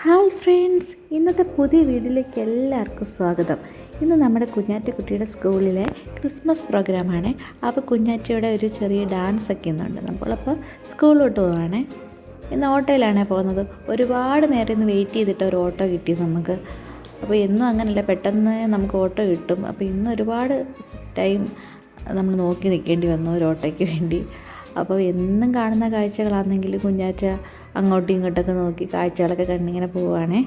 Hi friends, ഇന്നത്തെ പുതിയ വീഡിയോയിലേക്ക് എല്ലാവർക്കും സ്വാഗതം. ഇന്ന് നമ്മുടെ കുഞ്ഞാറ്റക്കുട്ടിയുടെ സ്കൂളിലെ ക്രിസ്മസ് പ്രോഗ്രാമാണ്. അപ്പോൾ കുഞ്ഞാറ്റയുടെ ഒരു ചെറിയ ഡാൻസ് ഒക്കെ ഇന്നുണ്ട്. നമ്മളപ്പോൾ സ്കൂളിലോട്ട് പോവുകയാണേ. ഇന്ന് ഓട്ടോയിലാണ് പോകുന്നത്. ഒരുപാട് നേരം ഇന്ന് വെയിറ്റ് ചെയ്തിട്ട് ഒരു ഓട്ടോ കിട്ടി നമുക്ക്. അപ്പോൾ എന്നും അങ്ങനെയല്ല, പെട്ടെന്ന് നമുക്ക് ഓട്ടോ കിട്ടും. അപ്പോൾ ഇന്ന് ഒരുപാട് ടൈം നമ്മൾ നോക്കി നിൽക്കേണ്ടി വന്നു ഒരു ഓട്ടോയ്ക്ക് വേണ്ടി. അപ്പോൾ എന്നും കാണുന്ന കാഴ്ചകളാണെങ്കിൽ കുഞ്ഞാറ്റ അങ്ങോട്ടും ഇങ്ങോട്ടൊക്കെ നോക്കി കാഴ്ചകളൊക്കെ കണ്ടിങ്ങനെ പോവുകയാണേ.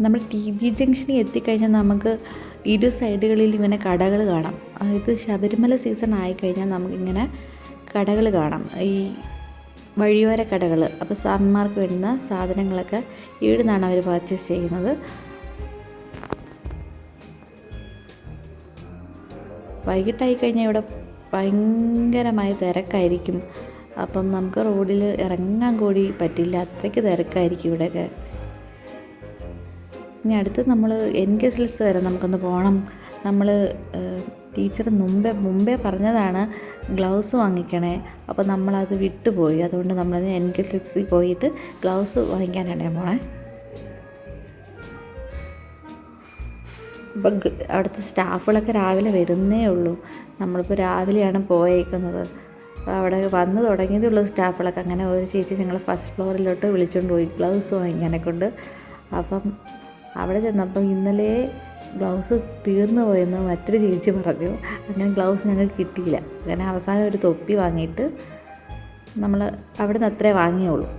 നമ്മൾ TB ജംഗ്ഷനിൽ എത്തിക്കഴിഞ്ഞാൽ നമുക്ക് ഇരു സൈഡുകളിൽ ഇങ്ങനെ കടകൾ കാണാം. ഇത് ശബരിമല സീസൺ ആയിക്കഴിഞ്ഞാൽ നമുക്കിങ്ങനെ കടകൾ കാണാം, ഈ വഴിയോര കടകൾ. അപ്പോൾ സ്വാമിമാർക്ക് വേണ്ടുന്ന സാധനങ്ങളൊക്കെ ഇവിടെ നിന്നാണ് അവർ പർച്ചേസ് ചെയ്യുന്നത്. വൈകിട്ടായി കഴിഞ്ഞാൽ ഇവിടെ ഭയങ്കരമായ തിരക്കായിരിക്കും. അപ്പം നമുക്ക് റോഡിൽ ഇറങ്ങാൻ കൂടി പറ്റില്ല, അത്രയ്ക്ക് തിരക്കായിരിക്കും ഇവിടെയൊക്കെ. ഇനി അടുത്ത് നമ്മൾ NKSLS വരെ നമുക്കൊന്ന് പോകണം. നമ്മൾ ടീച്ചർ മുമ്പേ പറഞ്ഞതാണ് ഗ്ലൗസ് വാങ്ങിക്കണേ. അപ്പോൾ നമ്മളത് വിട്ടുപോയി. അതുകൊണ്ട് നമ്മളത് NKSLS പോയിട്ട് ഗ്ലൗസ് വാങ്ങിക്കാനാണ് പോണേ. അപ്പം അവിടുത്തെ സ്റ്റാഫുകളൊക്കെ രാവിലെ വരുന്നേ ഉള്ളൂ. നമ്മളിപ്പോൾ രാവിലെയാണ് പോയേക്കുന്നത്. അപ്പോൾ അവിടെ വന്ന് തുടങ്ങിയതേ ഉള്ളൂ സ്റ്റാഫുകളൊക്കെ. അങ്ങനെ ഒരു ചേച്ചി ഞങ്ങൾ ഫസ്റ്റ് ഫ്ലോറിലോട്ട് വിളിച്ചുകൊണ്ട് പോയി ഗ്ലൗസ് വാങ്ങിക്കാനെ കൊണ്ട്. അപ്പം അവിടെ ചെന്നപ്പം ഇന്നലെ ഗ്ലൗസ് തീർന്നു പോയെന്ന് മറ്റൊരു ചേച്ചി പറഞ്ഞു. അങ്ങനെ ഗ്ലൗസ് ഞങ്ങൾക്ക് കിട്ടിയില്ല. അങ്ങനെ അവസാനം ഒരു തൊപ്പി വാങ്ങിയിട്ട് നമ്മൾ അവിടെ നിന്ന് അത്രേ വാങ്ങിയുള്ളൂ.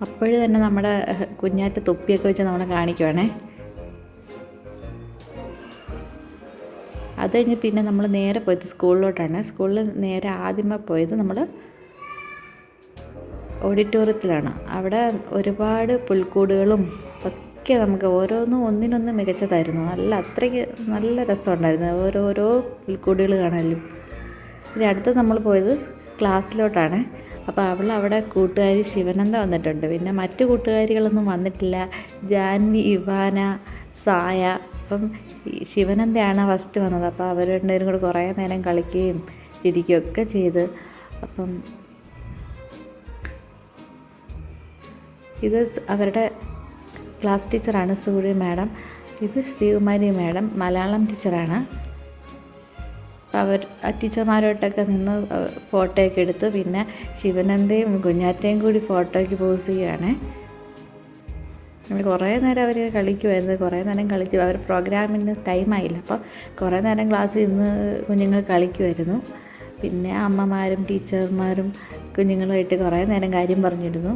അപ്പോഴും തന്നെ നമ്മുടെ കുഞ്ഞാറ്റ തൊപ്പിയൊക്കെ വെച്ച് നമ്മളെ കാണിക്കുവാണേ. അത് കഴിഞ്ഞ് പിന്നെ നമ്മൾ നേരെ പോയത് സ്കൂളിലോട്ടാണ്. സ്കൂളിൽ നേരെ ആദ്യമേ പോയത് നമ്മൾ ഓഡിറ്റോറിയത്തിലാണ്. അവിടെ ഒരുപാട് പുൽക്കൂടുകളും ഒക്കെ നമുക്ക് ഓരോന്നും ഒന്നിനൊന്ന് മികച്ചതായിരുന്നു. അത്രയ്ക്ക് നല്ല രസമുണ്ടായിരുന്നു ഓരോരോ പുൽക്കൂടുകൾ കാണാനും. ഇനി അടുത്ത് നമ്മൾ പോയത് ക്ലാസ്സിലോട്ടാണ്. അപ്പോൾ അവിടെ കൂട്ടുകാരി ശിവനന്ദ വന്നിട്ടുണ്ട്. പിന്നെ മറ്റു കൂട്ടുകാരികളൊന്നും വന്നിട്ടില്ല. ജാൻവി, ഇവാന, സായ. അപ്പം ശിവനന്ദയാണ് ഫസ്റ്റ് വന്നത്. അപ്പോൾ അവർ രണ്ടുപേരും കൂടെ കുറേ നേരം കളിക്കുകയും ചിരിക്കുകയൊക്കെ ചെയ്ത്. അപ്പം ഇത് അവരുടെ ക്ലാസ് ടീച്ചറാണ് സൂര്യ മാഡം. ഇത് ശ്രീകുമാരി മാഡം മലയാളം ടീച്ചറാണ്. അവർ ആ ടീച്ചർമാരോട്ടൊക്കെ നിന്ന് ഫോട്ടോയൊക്കെ എടുത്ത് പിന്നെ ശിവനന്ദയും കുഞ്ഞാറ്റയും കൂടി ഫോട്ടോയ്ക്ക് പോസ് ചെയ്യുകയാണ്. നമ്മൾ കുറേ നേരം അവർ കളിക്കുമായിരുന്നു. കുറേ നേരം കളിച്ചു. അവർ പ്രോഗ്രാമിന് ടൈമായില്ല. അപ്പോൾ കുറേ നേരം ക്ലാസ്സിൽ ഇരുന്ന് കുഞ്ഞുങ്ങൾ കളിക്കുമായിരുന്നു. പിന്നെ അമ്മമാരും ടീച്ചർമാരും കുഞ്ഞുങ്ങളുമായിട്ട് കുറേ നേരം കാര്യം പറഞ്ഞിരുന്നു.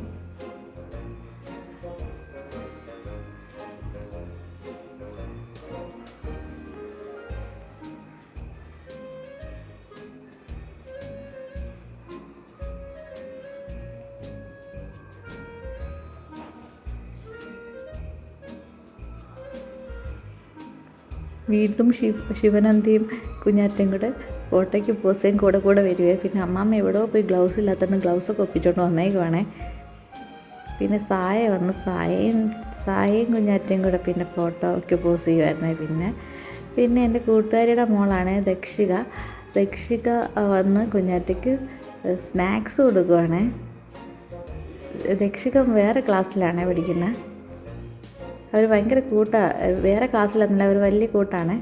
വീണ്ടും ശിവനന്ദയും കുഞ്ഞാറ്റയും കൂടെ ഫോട്ടോയ്ക്ക് പോസയും കൂടെ വരികയെ. പിന്നെ അമ്മാമ്മ എവിടെയോ പോയി ഗ്ലൗസ് ഇല്ലാത്തതുകൊണ്ട് ഗ്ലൗസൊക്കെ ഒപ്പിച്ചോണ്ട് വന്നേക്കുവാണേ. പിന്നെ സായ വന്നു. സായയും കുഞ്ഞാറ്റയും കൂടെ പിന്നെ ഫോട്ടോയ്ക്ക് പോസ് ചെയ്യുമായിരുന്നേ. പിന്നെ എൻ്റെ കൂട്ടുകാരിയുടെ മോളാണ് ദക്ഷിക വന്ന് കുഞ്ഞാറ്റയ്ക്ക് സ്നാക്സ് കൊടുക്കുവാണേ. ദക്ഷിക വേറെ ക്ലാസ്സിലാണേ പഠിക്കുന്നത്. അവർ ഭയങ്കര കൂട്ടാണ്. വേറെ ക്ലാസ്സിലൊന്നുമില്ല, അവർ വലിയ കൂട്ടാണ്.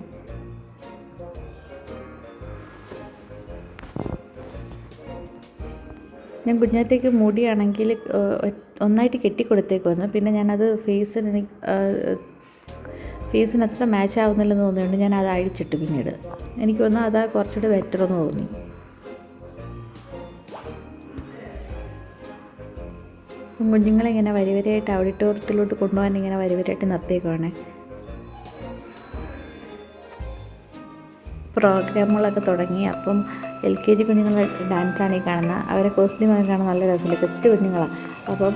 ഞാൻ കുഞ്ഞാറ്റയ്ക്ക് മുടിയാണെങ്കിൽ ഒന്നായിട്ട് കെട്ടിക്കൊടുത്തേക്കുമായിരുന്നു. പിന്നെ ഞാനത് ഫേസിന് അത്ര മാച്ച് ആവുന്നില്ലെന്ന് തോന്നിയുകൊണ്ട് ഞാൻ അത് അഴിച്ചിട്ട് പിന്നീട് എനിക്ക് തോന്നുന്നു അതാ കുറച്ചുകൂടി ബെറ്ററെന്ന് തോന്നി. കുഞ്ഞുങ്ങളിങ്ങനെ വരിവരിയായിട്ട് ഓഡിറ്റോറിയത്തിലോട്ട് കൊണ്ടുപോകാൻ ഇങ്ങനെ വരിവരിയായിട്ട് നിർത്തിയേക്കുവാണ്. പ്രോഗ്രാമുകളൊക്കെ തുടങ്ങി. അപ്പം LKG കുഞ്ഞുങ്ങളുടെ ഡാൻസാണ് ഈ കാണുന്നത്. അവരെ കോസ്റ്റ്യൂമൊക്കെ കാണാൻ നല്ല രസമില്ല, കൊച്ചു കുഞ്ഞുങ്ങളാണ്. അപ്പം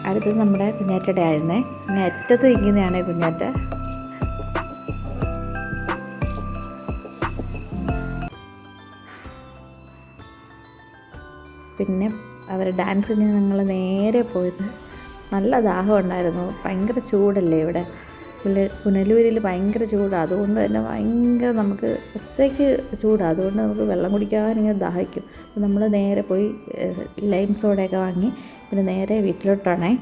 അടുത്തത് നമ്മുടെ കുഞ്ഞാറ്റയുടെ ആയിരുന്നേ. പിന്നെ അറ്റത്ത് ഇരിക്കുന്നതാണ് കുഞ്ഞാറ്റ. പിന്നെ അവർ ഡാൻസിന് ഞങ്ങൾ നേരെ പോയത്. നല്ല ദാഹം ഉണ്ടായിരുന്നു, ഭയങ്കര ചൂടല്ലേ ഇവിടെ. പുനലൂരിൽ ഭയങ്കര ചൂടാണ്, അതുകൊണ്ട് തന്നെ ഭയങ്കര നമുക്ക് അത്രയ്ക്ക് ചൂടാണ്, അതുകൊണ്ട് നമുക്ക് വെള്ളം കുടിക്കാനിങ്ങനെ ദാഹിക്കും. അപ്പോൾ നമ്മൾ നേരെ പോയി ലൈം സോഡയൊക്കെ വാങ്ങി പിന്നെ നേരെ വീട്ടിലോട്ടാണേ.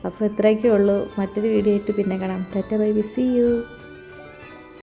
അപ്പോൾ ഇത്രയൊക്കെ ഉള്ളൂ. മറ്റൊരു വീഡിയോ ആയിട്ട് പിന്നെ കാണാം. ടാറ്റ ബൈ ബൈ, സീ യു.